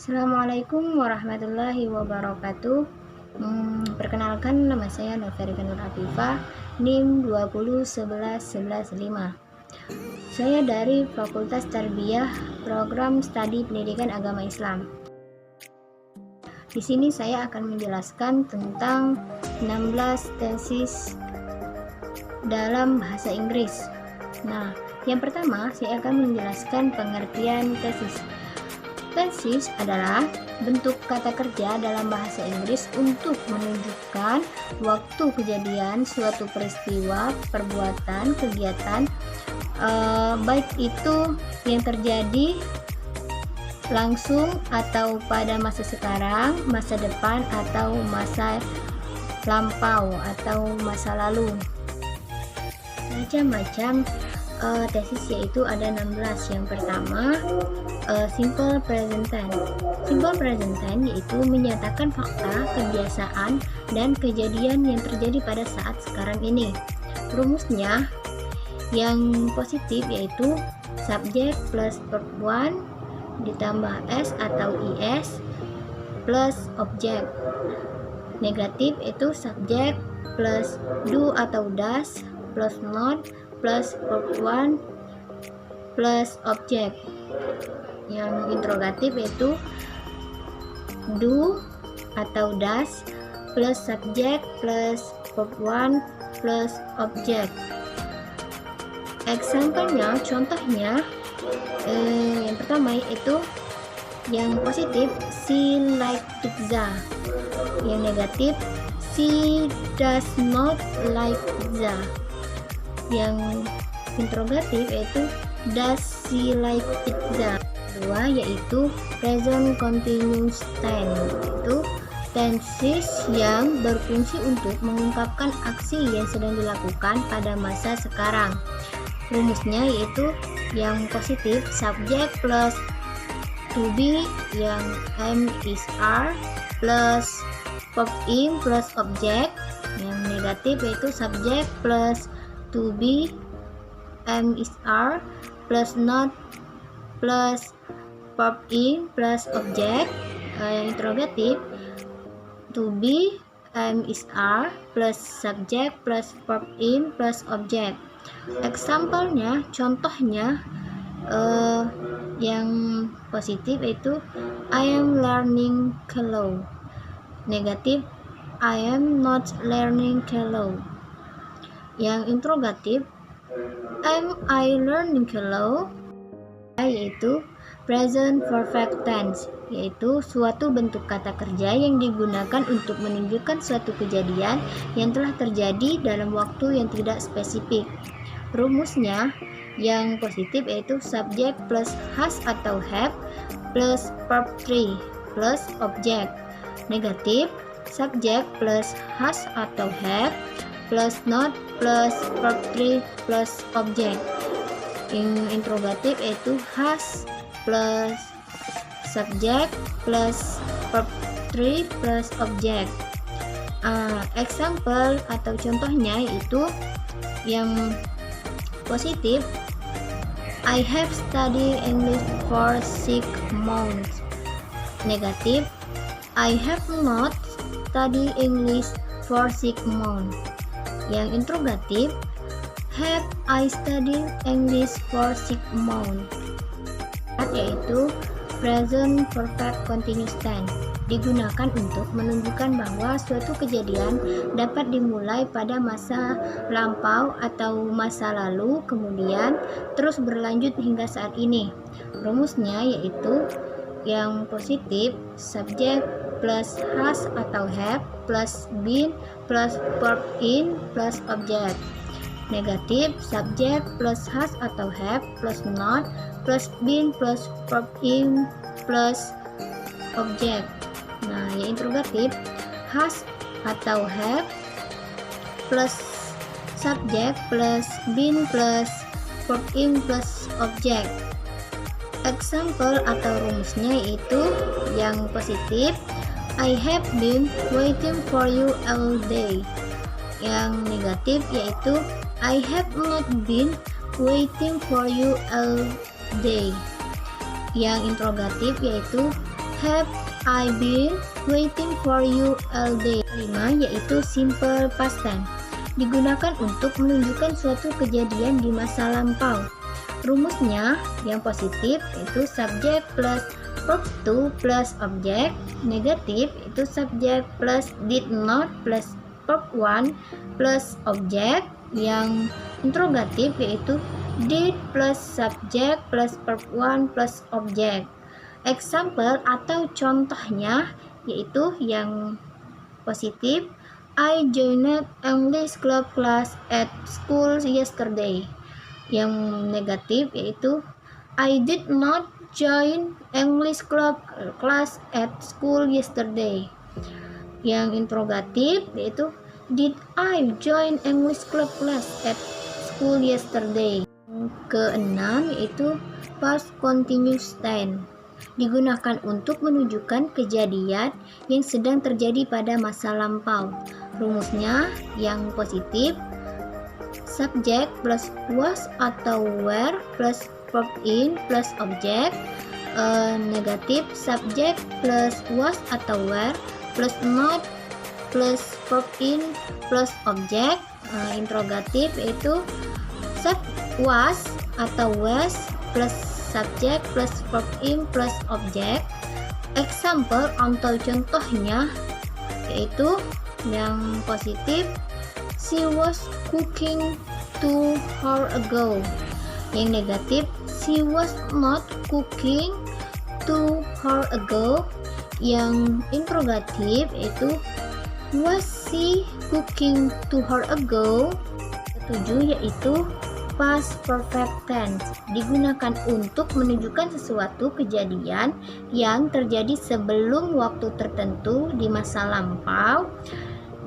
Assalamualaikum warahmatullahi wabarakatuh. Perkenalkan, nama saya Noverika Nur Afifah, NIM 2011115. Saya dari Fakultas Tarbiyah, Program Studi Pendidikan Agama Islam. Di sini saya akan menjelaskan tentang 16 tesis dalam bahasa Inggris. Nah, yang pertama saya akan menjelaskan pengertian tesis. Tesis adalah bentuk kata kerja dalam bahasa Inggris untuk menunjukkan waktu kejadian suatu peristiwa, perbuatan, kegiatan, baik itu yang terjadi langsung atau pada masa sekarang, masa depan, atau masa lampau atau masa lalu. Macam-macam tesis yaitu ada 16. Yang pertama, simple present tense. Simple present tense yaitu menyatakan fakta, kebiasaan, dan kejadian yang terjadi pada saat sekarang ini. Rumusnya yang positif yaitu subject plus verb 1 ditambah s atau is plus object. Negatif itu subject plus do atau does plus not plus verb 1 plus object. Yang interrogatif itu do atau does plus subject plus verb 1 plus object. Example-nya, contohnya, yang pertama itu yang positif she like pizza. Yang negatif she does not like pizza. Yang interrogatif yaitu does she like pizza. Kedua yaitu present continuous tense, itu tenses yang berfungsi untuk mengungkapkan aksi yang sedang dilakukan pada masa sekarang. Rumusnya yaitu yang positif subject plus to be yang am is are plus verb in plus object. Yang negatif yaitu subject plus to be am is are plus not plus verb in plus object. Yang interrogatif to be am is are plus subject plus verb in plus object. Example-nya, contohnya, yang positif itu I am learning cello. Negatif I am not learning cello. Yang interrogatif am I learning cello, yaitu present perfect tense, yaitu suatu bentuk kata kerja yang digunakan untuk menunjukkan suatu kejadian yang telah terjadi dalam waktu yang tidak spesifik. Rumusnya yang positif yaitu subject plus has atau have plus verb 3 plus object. Negatif subject plus has atau have plus not plus verb 3 plus object. Yang interrogatif yaitu has plus subject plus verb 3 plus object. Example atau contohnya itu yang positif I have studied English for 6 months. Negatif I have not studied English for 6 months. Yang interrogatif have I studied English for 6 months, yaitu present perfect continuous tense, digunakan untuk menunjukkan bahwa suatu kejadian dapat dimulai pada masa lampau atau masa lalu, kemudian terus berlanjut hingga saat ini. Rumusnya yaitu yang positif subject plus has atau have plus been plus verb in plus object. Negatif subject plus has atau have plus not plus been plus verb in plus object. Nah, yang interrogatif has atau have plus subject plus been plus verb in plus object. Example atau rumusnya yaitu yang positif I have been waiting for you all day. Yang negatif yaitu I have not been waiting for you all day. Yang interrogatif yaitu have I been waiting for you all day. Kelima yaitu simple past tense, digunakan untuk menunjukkan suatu kejadian di masa lampau. Rumusnya yang positif itu subject plus verb to plus object, negatif itu subject plus did not plus verb 1 plus object, yang interrogatif yaitu did plus subject plus verb 1 plus object. Example atau contohnya yaitu yang positif, I joined English club class at school yesterday. Yang negatif yaitu I did not join English club class at school yesterday. Yang interrogatif yaitu did I join English club class at school yesterday. Keenam yaitu past continuous tense, digunakan untuk menunjukkan kejadian yang sedang terjadi pada masa lampau. Rumusnya yang positif subject plus was atau were plus verb in plus object, negatif subject plus was atau were plus not plus verb in plus object, interrogatif yaitu was atau was plus subject plus verb in plus object. Example atau contohnya yaitu yang positif she was cooking 2 hours ago. Yang negatif she was not cooking 2 hours ago. Yang interrogatif yaitu was she cooking 2 hours ago. Ketujuh yaitu past perfect tense, digunakan untuk menunjukkan sesuatu kejadian yang terjadi sebelum waktu tertentu di masa lampau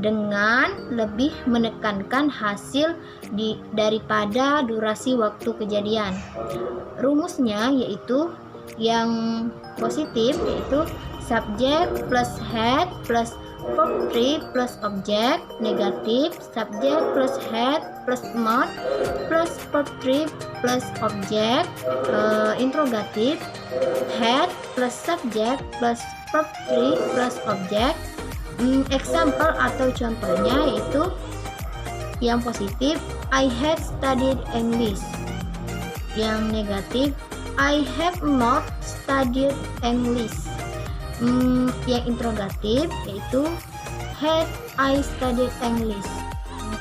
dengan lebih menekankan hasil daripada durasi waktu kejadian. Rumusnya yaitu yang positif yaitu subject plus had plus verb 3 plus object, negatif subject plus had plus not plus verb 3 plus object, interrogatif had plus subject plus verb 3 plus object. Example atau contohnya yaitu yang positif I had studied English. Yang negatif I have not studied English. Yang interrogatif yaitu had I studied English.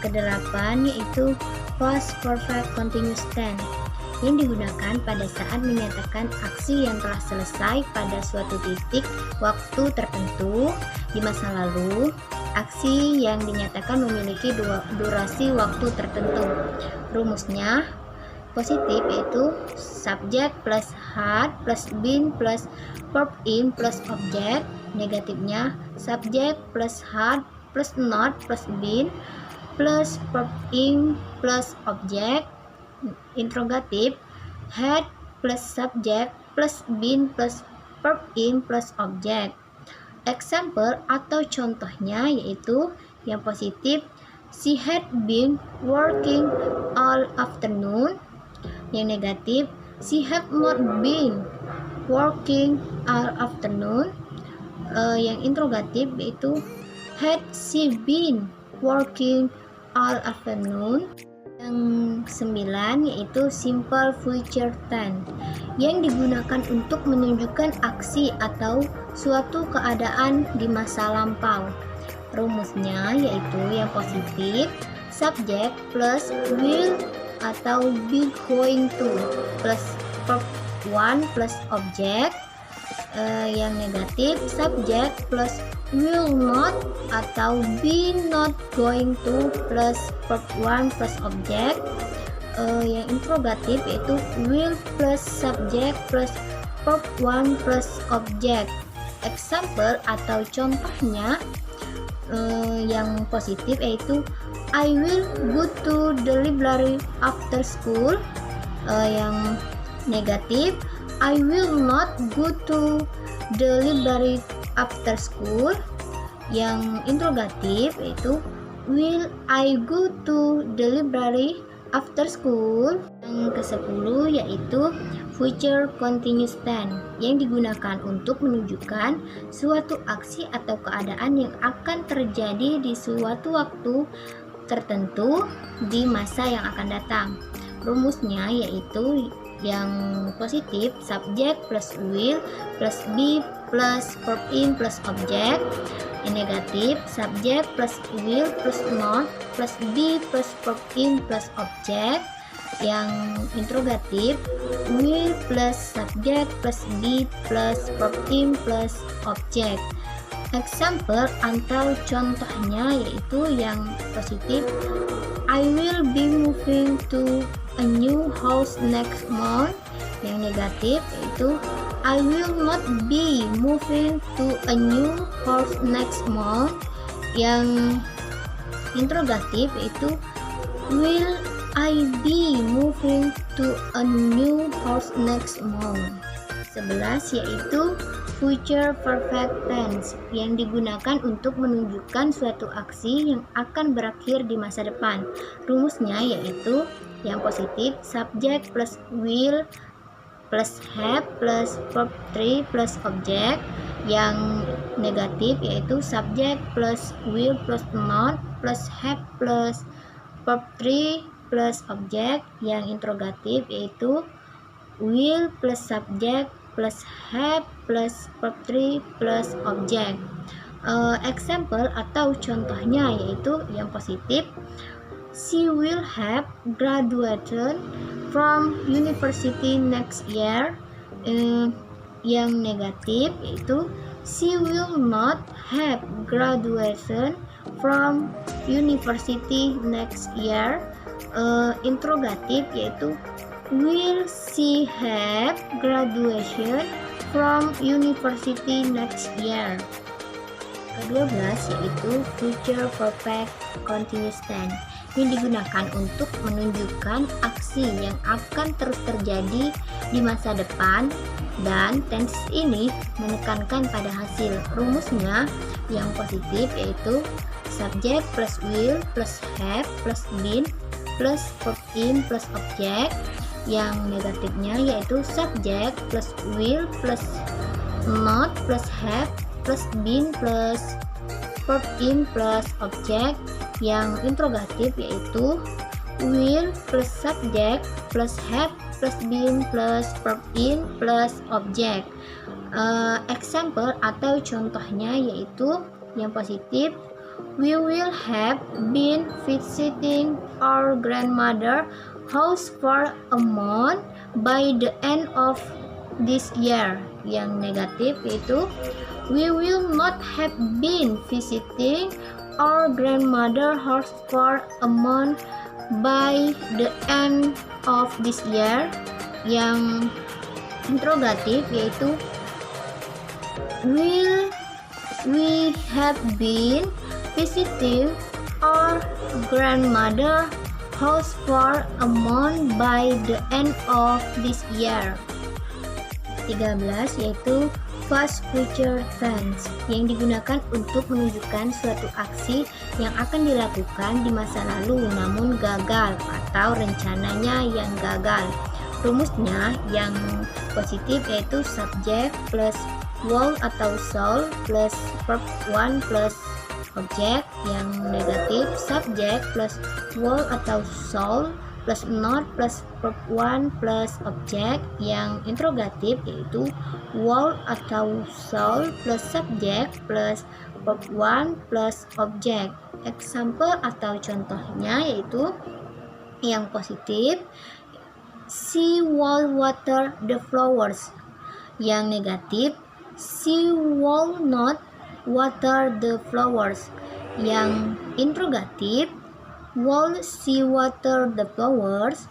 Kedelapan yaitu past perfect continuous tense, yang digunakan pada saat menyatakan aksi yang telah selesai pada suatu titik waktu tertentu di masa lalu. Aksi yang dinyatakan memiliki durasi waktu tertentu. Rumusnya positif yaitu subject plus had plus been plus verb in plus object, negatifnya subject plus had plus not plus been plus verb in plus object, interrogatif had plus subject plus been plus verb in plus object. Example atau contohnya yaitu yang positif she had been working all afternoon. Yang negatif she had not been working all afternoon. Yang interrogatif yaitu had she been working all afternoon. Yang 9 yaitu simple future tense, yang digunakan untuk menunjukkan aksi atau suatu keadaan di masa lampau. Rumusnya yaitu yang positif subject plus will atau be going to plus verb 1 plus object. Yang negatif subject plus will not atau be not going to plus verb 1 plus object. Yang interrogatif yaitu will plus subject plus verb 1 plus object. Example atau contohnya yang positif yaitu I will go to the library after school. Yang negatif I will not go to the library after school. Yang interrogatif yaitu will I go to the library after school. Yang ke-10 yaitu future continuous tense yang digunakan untuk menunjukkan suatu aksi atau keadaan yang akan terjadi di suatu waktu tertentu di masa yang akan datang. Rumusnya yaitu yang positif subject plus will plus be plus verb in plus object. Yang negatif subject plus will plus not plus be plus verb in plus object. Yang interrogatif will plus subject plus be plus verb in plus object. Example atau contohnya yaitu yang positif I will be moving to a new house next month. Yang negatif yaitu I will not be moving to a new house next month. Yang interrogatif yaitu will I be moving to a new house next month. 11 yaitu future perfect tense yang digunakan untuk menunjukkan suatu aksi yang akan berakhir di masa depan. Rumusnya yaitu yang positif subject plus will plus have plus verb 3 plus object. Yang negatif yaitu subject plus will plus not plus have plus verb 3 plus object. Yang interrogatif yaitu will plus subject plus have plus verb 3 plus object. Example atau contohnya yaitu yang positif she will have graduated from university next year. Yang negatif yaitu she will not have graduation from university next year. Interrogatif yaitu will she have graduation from university next year. Ke-12 yaitu future perfect continuous tense yang digunakan untuk menunjukkan aksi yang akan terus terjadi di masa depan, dan tense ini menekankan pada hasil. Rumusnya yang positif yaitu subject plus will plus have plus been plus verb in plus object. Yang negatifnya yaitu subject plus will plus not plus have plus been plus verb in plus object. Yang interrogatif yaitu will plus subject plus have plus been plus verb in plus object. Example atau contohnya yaitu yang positif we will have been visiting our grandmother house for a month by the end of this year. Yang negatif yaitu we will not have been visiting our grandmother house for a month by the end of this year. Yang interrogatif yaitu will we have been visiting our grandmother house for a month by the end of this year. 13 yaitu past future tense yang digunakan untuk menunjukkan suatu aksi yang akan dilakukan di masa lalu namun gagal atau rencananya yang gagal. Rumusnya yang positif yaitu subject plus will atau shall plus verb 1 plus object. Yang negatif subject plus will atau shall plus not plus verb 1 plus object. Yang interrogatif yaitu will atau shall plus subject plus verb 1 plus object. Example atau contohnya yaitu yang positif she will water the flowers. Yang negatif she will not water the flowers. Yang interrogatif will she water the flowers.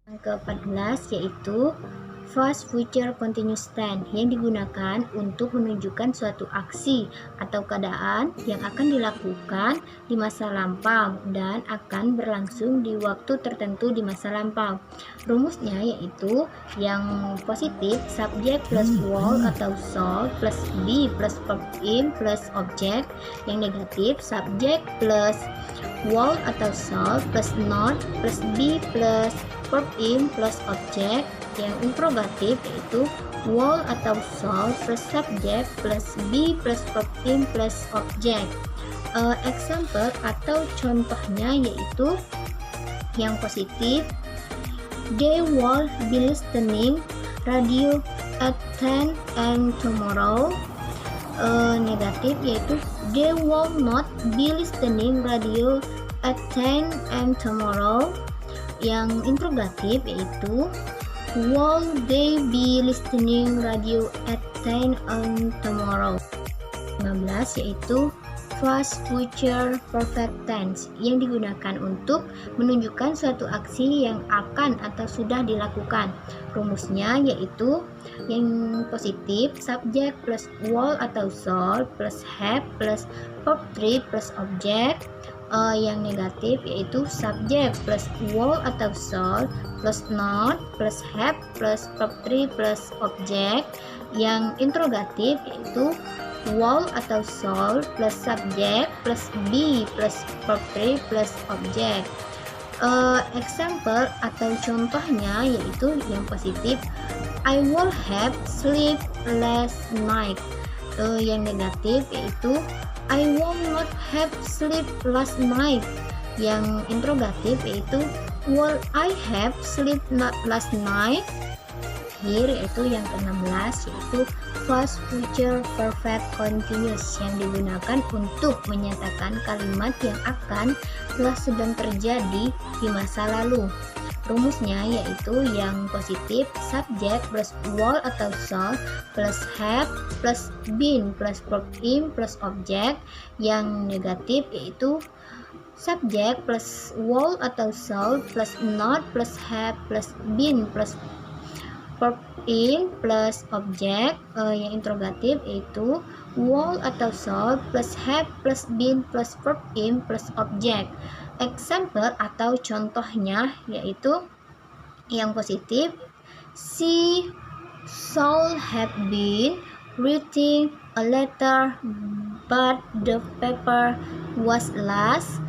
Yang ke-14 yaitu past future continuous tense yang digunakan untuk menunjukkan suatu aksi atau keadaan yang akan dilakukan di masa lampau dan akan berlangsung di waktu tertentu di masa lampau. Rumusnya yaitu yang positif subject plus will atau shall plus be plus verb in plus object. Yang negatif subject plus will atau shall plus not plus be plus verb in plus object. Yang interrogatif yaitu will atau shall plus subject plus be plus verb in plus object. Example atau contohnya yaitu yang positif, they will be listening radio at 10 and tomorrow. Negatif yaitu they will not be listening radio at 10 and tomorrow. Yang interrogatif yaitu will they be listening radio at 10 on tomorrow. 15 yaitu past future perfect tense yang digunakan untuk menunjukkan suatu aksi yang akan atau sudah dilakukan. Rumusnya yaitu yang positif subject plus will atau shall plus have plus verb 3 plus object. Yang negatif yaitu subject plus will atau shall plus not plus have plus verb 3 plus object. Yang interrogatif yaitu will atau shall plus subject plus be plus verb 3 plus object. Example atau contohnya yaitu yang positif, I will have sleep last night. Yang negatif yaitu I will not have sleep last night. Yang interrogatif yaitu will I have sleep not last night. Here yaitu yang ke-16 yaitu past future perfect continuous yang digunakan untuk menyatakan kalimat yang akan telah sedang terjadi di masa lalu. Rumusnya yaitu yang positif subject plus will atau shall plus have plus been plus verb in plus object. Yang negatif yaitu subject plus will atau shall plus not plus have plus been plus verb in plus object. Yang interrogatif yaitu will atau shall plus have plus been plus verb in plus object. Example atau contohnya yaitu yang positif, she should have been reading a letter but the paper was lost.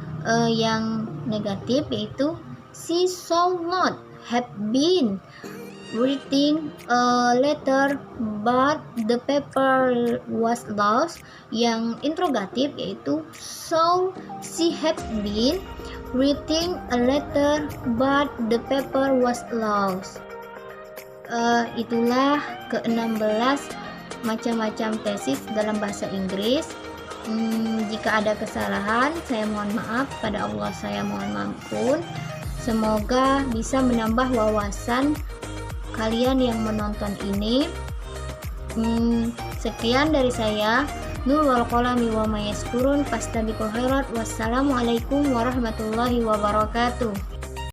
Yang negatif yaitu she should not have been reading a letter but the paper was lost. Yang interrogatif yaitu so she had been reading a letter but the paper was lost. Itulah ke-16 macam-macam tesis dalam bahasa Inggris. Jika ada kesalahan saya mohon maaf, pada Allah saya mohon ampun. Semoga bisa menambah wawasan kalian yang menonton ini. Sekian dari saya, Nur wal qalami wa ma yaskurun, fastabiqul khairat. Wassalamualaikum warahmatullahi wabarakatuh.